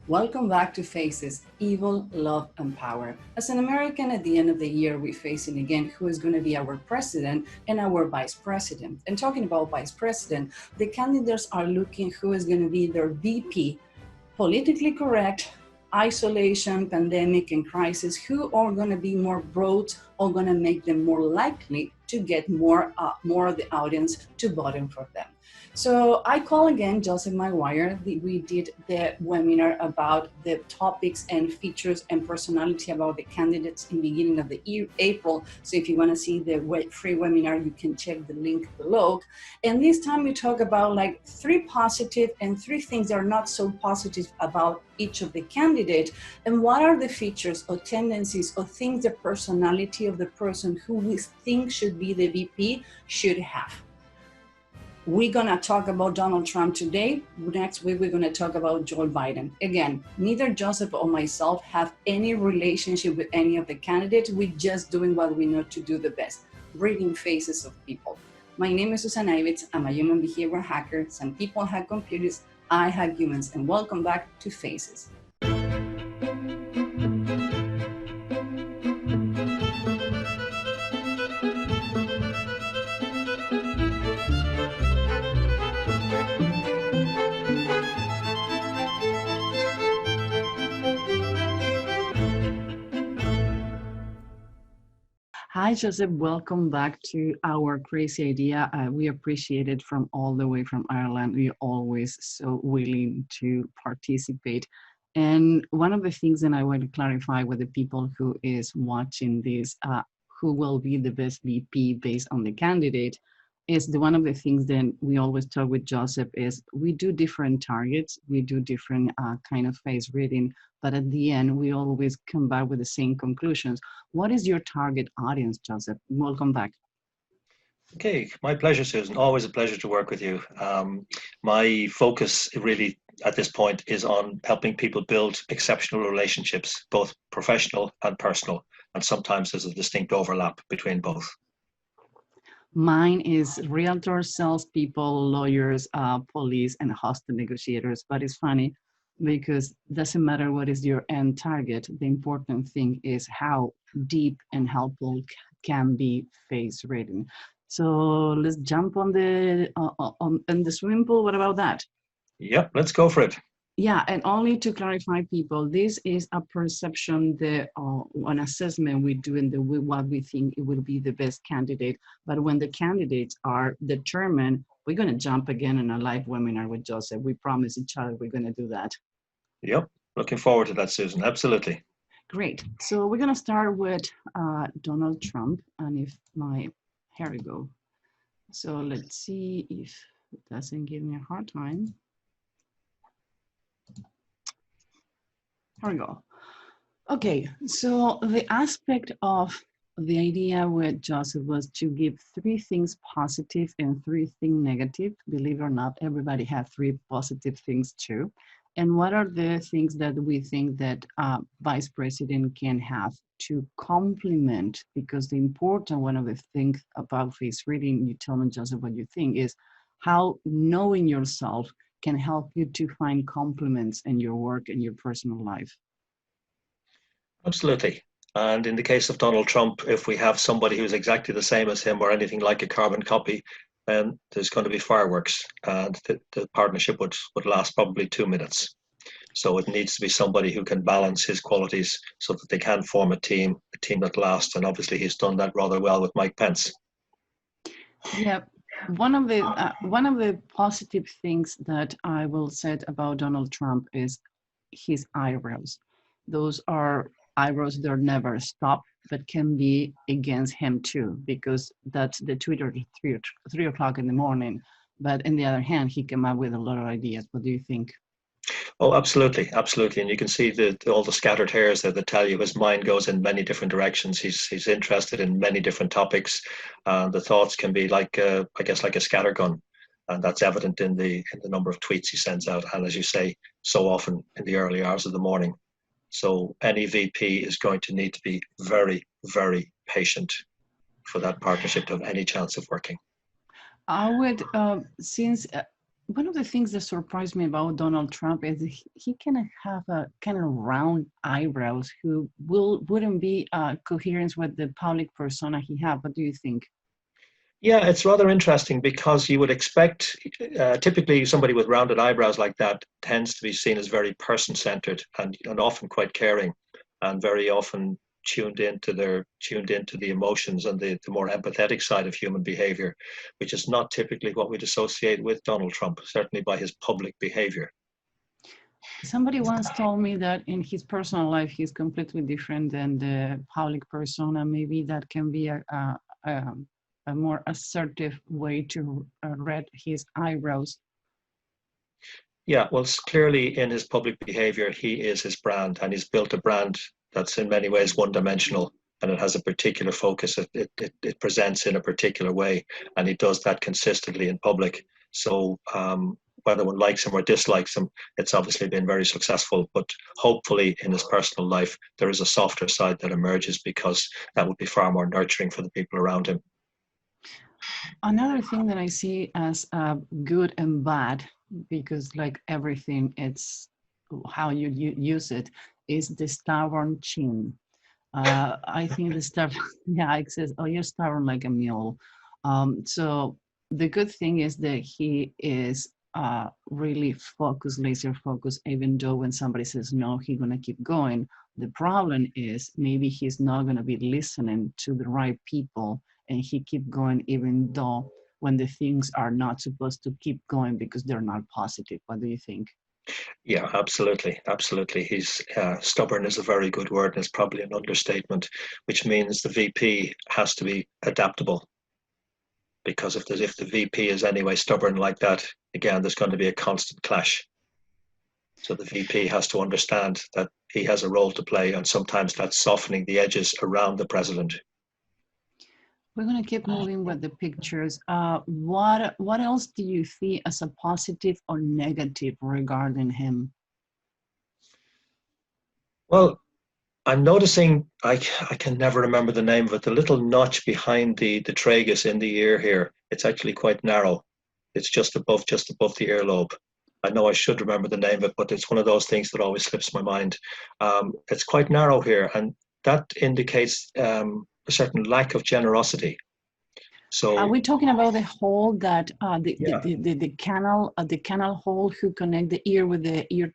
Welcome back to Faces, Evil, Love, and Power. As an American, at the end of the year, we're facing again who is going to be our president and our vice president. And talking about vice president, the candidates are looking who is going to be their VP, politically correct, isolation, pandemic, and crisis, who are going to be more broad or going to make them more likely to get more of the audience to voting for them. So I call again Joseph McGuire. We did the webinar about the topics and features and personality about the candidates in the beginning of the April. So if you want to see the free webinar, you can check the link below. And this time we talk about like 3 positive and 3 things that are not so positive about each of the candidates, and what are the features or tendencies or things the personality of the person who we think should be the VP should have. We're going to talk about Donald Trump today. Next week, we're going to talk about Joe Biden. Again, neither Joseph or myself have any relationship with any of the candidates. We're just doing what we know to do the best, reading faces of people. My name is Susana Ibitz. I'm a human behavior hacker. Some people hack computers. I hack humans. And welcome back to Faces. Hi, Joseph. Welcome back to our crazy idea. We appreciate it from all the way from Ireland. We're always so willing to participate. And one of the things that I want to clarify with the people who is watching this, who will be the best VP based on the candidate, is one of the things that we always talk with Joseph is we do different targets, we do different kind of face reading, but at the end, we always come back with the same conclusions. What is your target audience, Joseph? Welcome back. Okay, my pleasure, Susan. Always a pleasure to work with you. My focus really at this point is on helping people build exceptional relationships, both professional and personal, and sometimes there's a distinct overlap between both. Mine is realtors, salespeople, lawyers, police, and hostage negotiators. But it's funny because it doesn't matter what is your end target. The important thing is how deep and helpful can be face reading. So let's jump on the swimming pool. What about that? Yep, let's go for it. Yeah, and only to clarify people, this is a perception, an assessment we do in what we think it will be the best candidate. But when the candidates are determined, we're going to jump again in a live webinar with Joseph. We promise each other we're going to do that. Yep, looking forward to that, Susan. Absolutely. Great. So we're going to start with Donald Trump. And here we go. So let's see if it doesn't give me a hard time. Here we go. Okay, so the aspect of the idea with Joseph was to give 3 things positive and 3 things negative. Believe it or not, everybody has 3 positive things too. And what are the things that we think that vice president can have to complement? Because the important one of the things about face reading, you tell me, Joseph, what you think is how knowing yourself can help you to find compliments in your work and your personal life. Absolutely. And in the case of Donald Trump, if we have somebody who's exactly the same as him or anything like a carbon copy, then there's going to be fireworks, and the partnership would last probably 2 minutes. So it needs to be somebody who can balance his qualities so that they can form a team that lasts. And obviously he's done that rather well with Mike Pence. Yeah. One of the positive things that I will say about Donald Trump is his eyebrows. Those are eyebrows that never stop, but can be against him too, because that's the Twitter at 3 o'clock in the morning. But on the other hand, he came up with a lot of ideas. What do you think? Oh, absolutely, absolutely. And you can see all the scattered hairs there that tell you his mind goes in many different directions. He's interested in many different topics. The thoughts can be like, I guess, like a scattergun. And that's evident in the number of tweets he sends out. And as you say, so often in the early hours of the morning. So any VP is going to need to be very, very patient for that partnership to have any chance of working. I would, since one of the things that surprised me about Donald Trump is he can have a kind of round eyebrows who wouldn't be coherent with the public persona he have. What do you think? Yeah, it's rather interesting because you would expect typically somebody with rounded eyebrows like that tends to be seen as very person-centered and often quite caring and very often tuned into the emotions and the more empathetic side of human behavior, which is not typically what we'd associate with Donald Trump, certainly by his public behavior. Somebody once told me that in his personal life, he's completely different than the public persona. Maybe that can be a more assertive way to read his eyebrows. Yeah, well, clearly in his public behavior, he is his brand, and he's built a brand that's in many ways one-dimensional, and it has a particular focus. It presents in a particular way, and he does that consistently in public. So whether one likes him or dislikes him, it's obviously been very successful. But hopefully, in his personal life, there is a softer side that emerges because that would be far more nurturing for the people around him. Another thing that I see as good and bad, because like everything, it's how you use it, is the stubborn chin. I think the stubborn, yeah, it says, oh, you're stubborn like a mule. So the good thing is that he is really focused, laser focused, even though when somebody says no, he's gonna keep going. The problem is maybe he's not gonna be listening to the right people and he keep going even though when the things are not supposed to keep going because they're not positive. What do you think? Yeah, absolutely, absolutely. He's stubborn is a very good word, and it's probably an understatement, which means the VP has to be adaptable. Because if the VP is anyway stubborn like that, again, there's going to be a constant clash. So the VP has to understand that he has a role to play, and sometimes that's softening the edges around the president. We're going to keep moving with the pictures. What else do you see as a positive or negative regarding him? Well, I'm noticing, I can never remember the name of it, the little notch behind the tragus in the ear here. It's actually quite narrow. It's just above the earlobe. I know I should remember the name of it, but it's one of those things that always slips my mind. It's quite narrow here, and that indicates a certain lack of generosity. So are we talking about the hole that yeah, the canal hole who connect the ear with the ear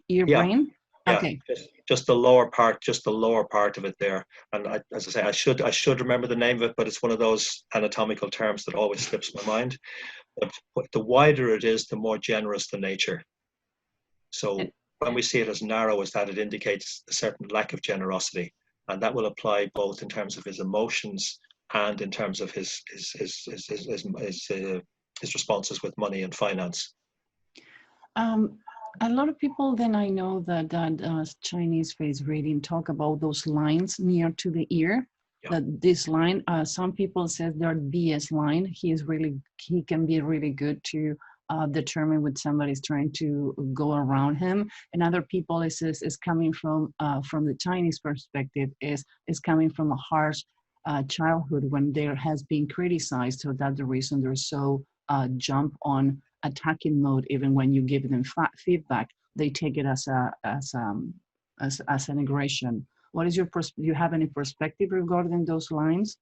yeah, brain? yeah, Okay. just the lower part of it there. And as I say, I should remember the name of it, but it's one of those anatomical terms that always slips my mind. But the wider it is, the more generous the nature. So when we see it as narrow as that, it indicates a certain lack of generosity, and that will apply both in terms of his emotions and in terms of his responses with money and finance. A lot of people then I know that Chinese face reading talk about those lines near to the ear. Yeah. That this line, some people say they're BS line. He can be really good to determine when somebody's trying to go around him. And other people is coming from the Chinese perspective is coming from a harsh childhood when there has been criticized. So that's the reason they're so jump on attacking mode. Even when you give them feedback, they take it as an aggression. What is do you have any perspective regarding those lines?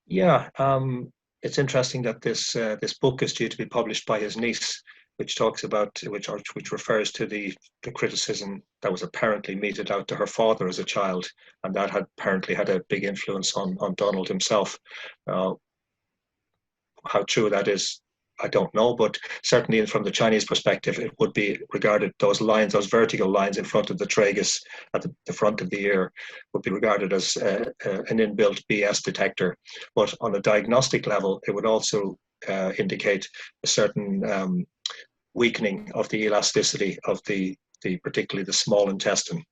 Yeah, it's interesting that this book is due to be published by his niece, which talks about which refers to the criticism that was apparently meted out to her father as a child, and that had apparently had a big influence on Donald himself. How true that is, I don't know, but certainly from the Chinese perspective, it would be regarded, those lines, those vertical lines in front of the tragus at the front of the ear would be regarded as an inbuilt BS detector. But on a diagnostic level, it would also indicate a certain weakening of the elasticity of particularly the small intestine.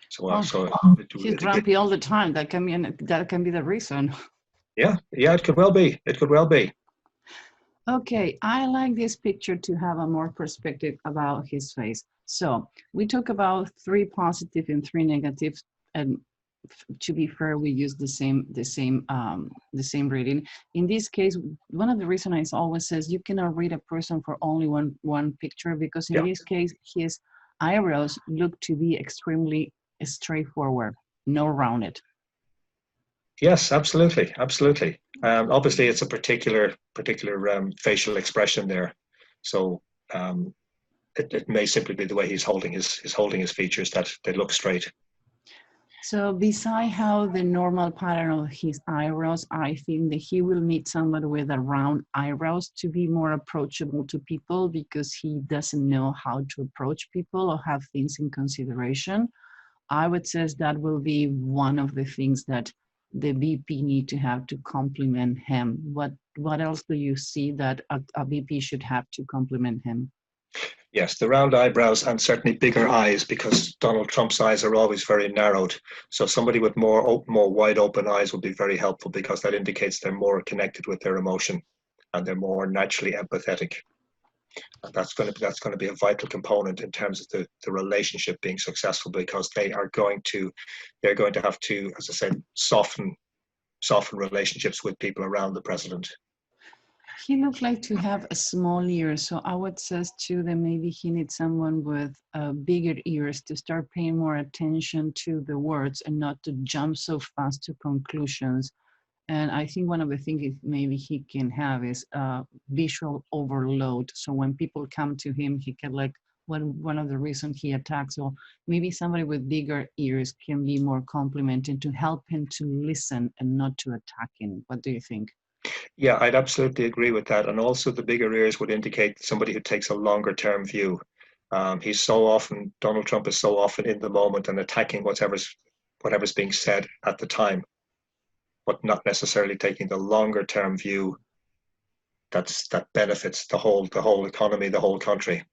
He's grumpy all the time. That can be the reason. Yeah, it could well be. It could well be. Okay, I like this picture to have a more perspective about his face. So we talk about 3 positive and 3 negatives, and to be fair, we use the same reading. In this case, one of the reasons I always says you cannot read a person for only one picture, because in Yeah. this case, his eyebrows look to be extremely straightforward, no rounded. Yes, absolutely, absolutely. Obviously, it's a particular facial expression there, so it may simply be the way he's holding his features that they look straight. So beside how the normal pattern of his eyebrows, I think that he will need somebody with a round eyebrows to be more approachable to people, because he doesn't know how to approach people or have things in consideration. I would say that will be one of the things that the VP need to have to complement him. What else do you see that a VP should have to complement him? Yes, the round eyebrows and certainly bigger eyes, because Donald Trump's eyes are always very narrowed. So somebody with more wide open eyes would be very helpful, because that indicates they're more connected with their emotion and they're more naturally empathetic. And that's going to be a vital component in terms of the relationship being successful, because they're going to have to, as I said, soften relationships with people around the president. He looks like to have a small ear, so I would say too that maybe he needs someone with bigger ears to start paying more attention to the words and not to jump so fast to conclusions. And I think one of the things maybe he can have is visual overload. So when people come to him, he can like one of the reasons he attacks, or maybe somebody with bigger ears can be more complimenting to help him to listen and not to attack him. What do you think? Yeah, I'd absolutely agree with that. And also the bigger ears would indicate somebody who takes a longer term view. Donald Trump is so often in the moment and attacking whatever's being said at the time, but not necessarily taking the longer term view that benefits the whole economy, the whole country.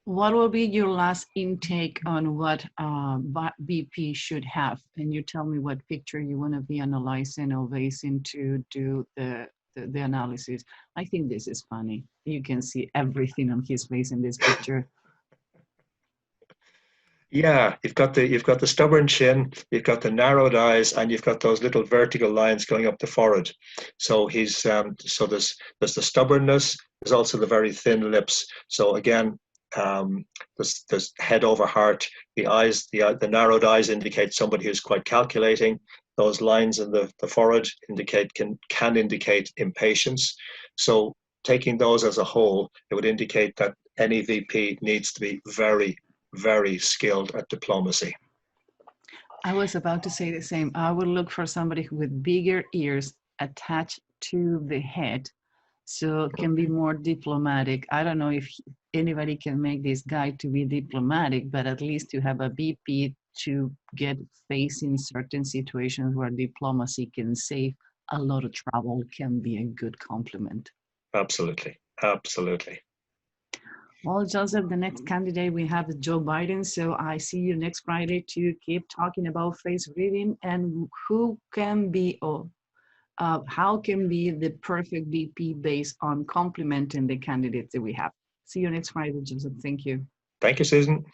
What will be your last intake on what BP should have? And you tell me what picture you want to be analyzing or basing to do the analysis. I think this is funny. You can see everything on his face in this picture. Yeah, you've got the stubborn chin, you've got the narrowed eyes, and you've got those little vertical lines going up the forehead. So there's the stubbornness. There's also the very thin lips. So again, there's head over heart. The eyes, the narrowed eyes indicate somebody who's quite calculating. Those lines in the forehead can indicate impatience. So taking those as a whole, it would indicate that any VP needs to be very, very skilled at diplomacy. I was about to say the same. I would look for somebody with bigger ears attached to the head, so can be more diplomatic. I don't know if anybody can make this guy to be diplomatic, but at least to have a VP to get facing certain situations where diplomacy can save a lot of trouble can be a good compliment. Absolutely, absolutely. Well, Joseph, the next candidate we have is Joe Biden. So I see you next Friday to keep talking about face reading and who can be or how can be the perfect VP based on complementing the candidates that we have. See you next Friday, Joseph. Thank you. Thank you, Susan.